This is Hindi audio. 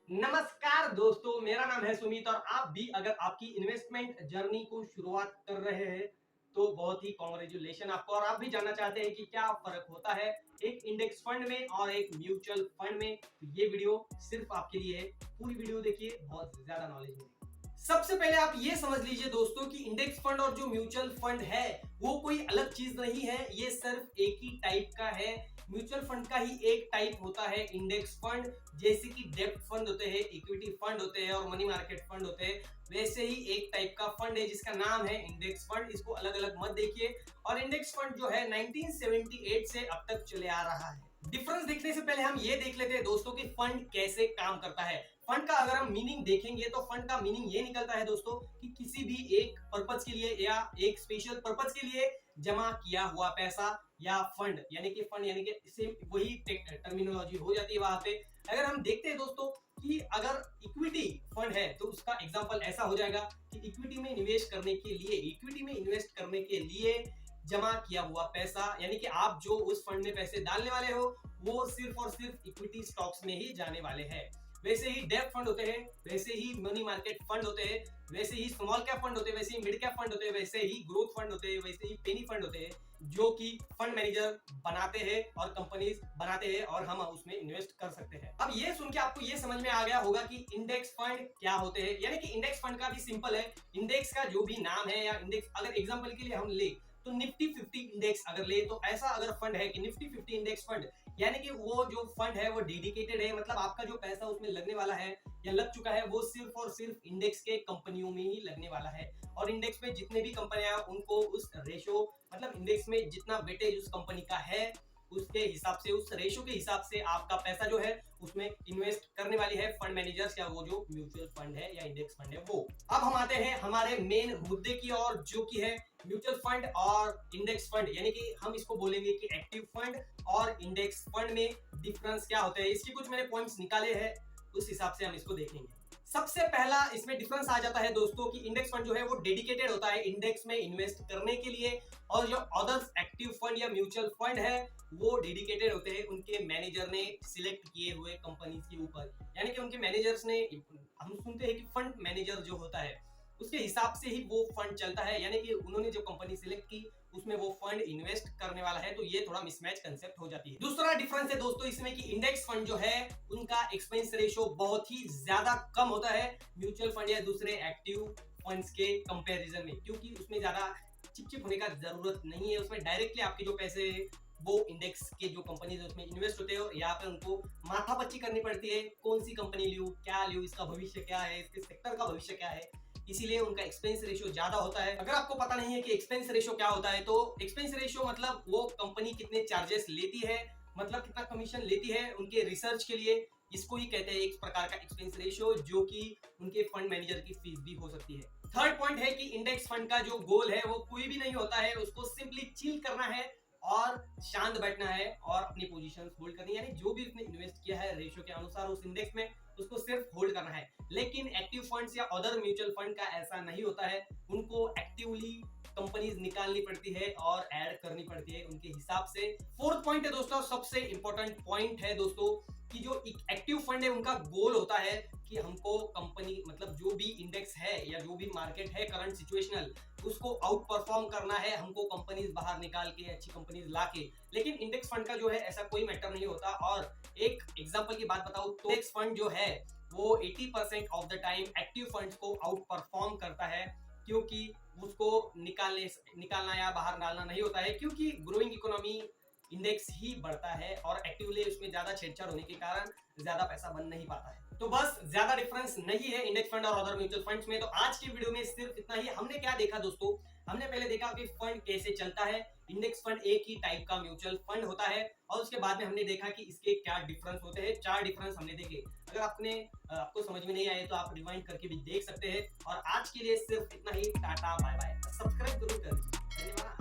नमस्कार दोस्तों, मेरा नाम है सुमित और आप भी अगर आपकी इन्वेस्टमेंट जर्नी को शुरुआत कर रहे हैं तो बहुत ही कॉन्ग्रेचुलेशन आपको। और आप भी जानना चाहते हैं कि क्या फर्क होता है एक इंडेक्स फंड में और एक म्यूचुअल फंड में, तो ये वीडियो सिर्फ आपके लिए है। पूरी वीडियो देखिए, बहुत ज्यादा नॉलेज मिलेगी। सबसे पहले आप ये समझ लीजिए दोस्तों कि इंडेक्स फंड और जो म्यूचुअल फंड है वो कोई अलग चीज नहीं है, ये सिर्फ एक ही टाइप का है। म्यूचुअल फंड का ही एक टाइप होता है इंडेक्स फंड। जैसे कि डेब्ट फंड होते हैं, इक्विटी फंड होते हैं और मनी मार्केट फंड होते हैं, वैसे ही एक टाइप का फंड है जिसका नाम है इंडेक्स फंड। इसको अलग अलग मत देखिए। और इंडेक्स फंड जो है 1978 से अब तक चले आ रहा है। डिफरेंस देखने से पहले हम ये देख लेते हैं दोस्तों कि फंड कैसे काम करता है। फंड का अगर हम मीनिंग देखेंगे तो फंड का मीनिंग ये निकलता है दोस्तों कि किसी भी एक पर्पज के लिए या एक स्पेशल पर्पज के लिए जमा किया हुआ पैसा या फंड, यानी कि फंड यानी कि सेम वही टर्मिनोलॉजी हो जाती है वहां पे। अगर हम देखते हैं दोस्तों कि अगर इक्विटी फंड है तो उसका एग्जांपल ऐसा हो जाएगा कि इक्विटी में इन्वेस्ट करने के लिए जमा किया हुआ पैसा, यानी कि आप जो उस फंड में पैसे डालने वाले हो वो सिर्फ और सिर्फ इक्विटी स्टॉक्स में ही जाने वाले हैं। वैसे ही डेब्ट फंड होते हैं, वैसे ही मनी मार्केट फंड होते हैं, वैसे ही स्मॉल कैप फंड होते हैं, वैसे ही मिड कैप फंड होते हैं, वैसे ही ग्रोथ फंड होते हैं, वैसे ही पेनी फंड होते हैं, जो कि फंड मैनेजर बनाते हैं और कंपनीज बनाते हैं और हम उसमें इन्वेस्ट कर सकते हैं। अब ये सुन के आपको ये समझ में आ गया होगा कि इंडेक्स फंड क्या होते हैं। यानी कि इंडेक्स फंड का भी सिंपल है, इंडेक्स का जो भी नाम है या इंडेक्स अगर एग्जांपल के लिए हम ले तो निफ्टी 50 इंडेक्स अगर ले तो ऐसा अगर फंड है कि निफ्टी 50 इंडेक्स फंड, यानी कि वो जो फंड है वो डेडिकेटेड है, मतलब आपका जो पैसा उसमें लगने वाला है या लग चुका है वो सिर्फ और सिर्फ इंडेक्स के कंपनियों में ही लगने वाला है। और इंडेक्स में जितने भी कंपनियां उनको उस रेशो, मतलब इंडेक्स में जितना वेटेज उस कंपनी का है उसके हिसाब से, उस रेशो के हिसाब से आपका पैसा जो है उसमें इन्वेस्ट करने वाली है फंड मैनेजर्स या वो जो म्यूचुअल फंड है या इंडेक्स फंड है वो। अब हम आते हैं हमारे मेन मुद्दे की और, जो कि है म्यूचुअल फंड और इंडेक्स फंड, यानी कि हम इसको बोलेंगे कि एक्टिव फंड और इंडेक्स फंड में डिफरेंस क्या होता है। इसके कुछ मैंने पॉइंट्स निकाले हैं, उस हिसाब से हम इसको देखेंगे। सबसे पहला इसमें डिफरेंस आ जाता है दोस्तों कि इंडेक्स फंड जो है वो डेडिकेटेड होता है इंडेक्स में इन्वेस्ट करने के लिए, और जो अदर्स एक्टिव फंड या म्यूचुअल फंड है वो डेडिकेटेड होते हैं उनके मैनेजर ने सिलेक्ट किए हुए कंपनीज के ऊपर। यानी कि उनके मैनेजर्स ने, हम सुनते हैं कि फंड मैनेजर जो होता है उसके हिसाब से ही वो फंड चलता है, यानी कि उन्होंने जो कंपनी सिलेक्ट की उसमें वो फंड इन्वेस्ट करने वाला है, तो ये थोड़ा मिसमैच कंसेप्ट हो जाती है। दूसरा डिफरेंस है दोस्तों इसमें कि इंडेक्स फंड जो है उनका एक्सपेंस रेशियो बहुत ही ज्यादा कम होता है म्यूचुअल फंड या दूसरे एक्टिव फंड्स के कंपैरिजन में, क्योंकि उसमें ज्यादा चिपचिप होने का जरूरत नहीं है। उसमें डायरेक्टली आपके जो पैसे वो इंडेक्स के जो कंपनीज उसमें इन्वेस्ट होते हो, यहाँ पे उनको माथापच्ची करनी पड़ती है, कौन सी कंपनी लियो, क्या लियो, इसका भविष्य क्या है, इसके सेक्टर का भविष्य क्या है, इसीलिए उनका एक्सपेंस रेशियो ज्यादा होता है। अगर आपको पता नहीं है कि एक्सपेंस रेशियो क्या होता है, तो एक्सपेंस रेशियो मतलब वो कंपनी कितने चार्जेस लेती है, मतलब कितना कमीशन लेती है उनके रिसर्च के लिए, इसको ही कहते हैं एक प्रकार का एक्सपेंस रेशियो, जो कि उनके फंड मैनेजर की फीस भी हो सकती है। थर्ड पॉइंट है कि इंडेक्स फंड का जो गोल है वो कोई भी नहीं होता है, उसको सिंपली चिल करना है और शांत बैठना है और अपनी पोजीशंस होल्ड करनी है, यानी जो भी उसने इन्वेस्ट किया है रेशियो के अनुसार उस इंडेक्स में उसको सिर्फ होल्ड करना है। लेकिन एक्टिव फंड्स या अदर म्यूचुअल फंड का ऐसा नहीं होता है, उनको एक्टिवली कंपनीज निकालनी पड़ती है और ऐड करनी पड़ती है उनके हिसाब से। फोर्थ पॉइंट है दोस्तों, सबसे इंपॉर्टेंट पॉइंट है दोस्तों कि जो एक्टिव फंड है उनका गोल होता है कि हमको कंपनी, मतलब जो भी इंडेक्स है या जो भी मार्केट है करंट सिचुएशनल, उसको आउट परफॉर्म करना है, हमको कंपनीज बाहर निकाल के अच्छी कंपनीज लाके। लेकिन इंडेक्स फंड का जो है ऐसा कोई मैटर नहीं होता। और एक एग्जांपल की बात बताऊं तो इंडेक्स फंड जो है वो 80% of the time active funds को आउट परफॉर्म करता है, क्योंकि उसको निकालना या बाहर डालना नहीं होता है, क्योंकि ग्रोइंग इकोनॉमी इंडेक्स ही बढ़ता है और एक्टिवली उसमें ज्यादा छेड़छाड़ होने के कारण ज्यादा पैसा बन नहीं पाता है। तो बस ज्यादा डिफरेंस नहीं है इंडेक्स फंड और अदर म्यूचुअल फंड्स में। तो आज की वीडियो में सिर्फ इतना ही। हमने क्या देखा दोस्तों, हमने पहले देखा कि फंड कैसे चलता है। इंडेक्स फंड एक ही टाइप का म्यूचुअल फंड होता है, और उसके बाद में हमने देखा कि इसके क्या डिफरेंस होते हैं। 4 डिफरेंस हमने देखे। अगर आपको समझ में नहीं आए तो आप रिवाइंड करके भी देख सकते हैं। और आज के लिए सिर्फ इतना ही। Tata bye bye. सब्सक्राइब जरूर कर दीजिए। धन्यवाद।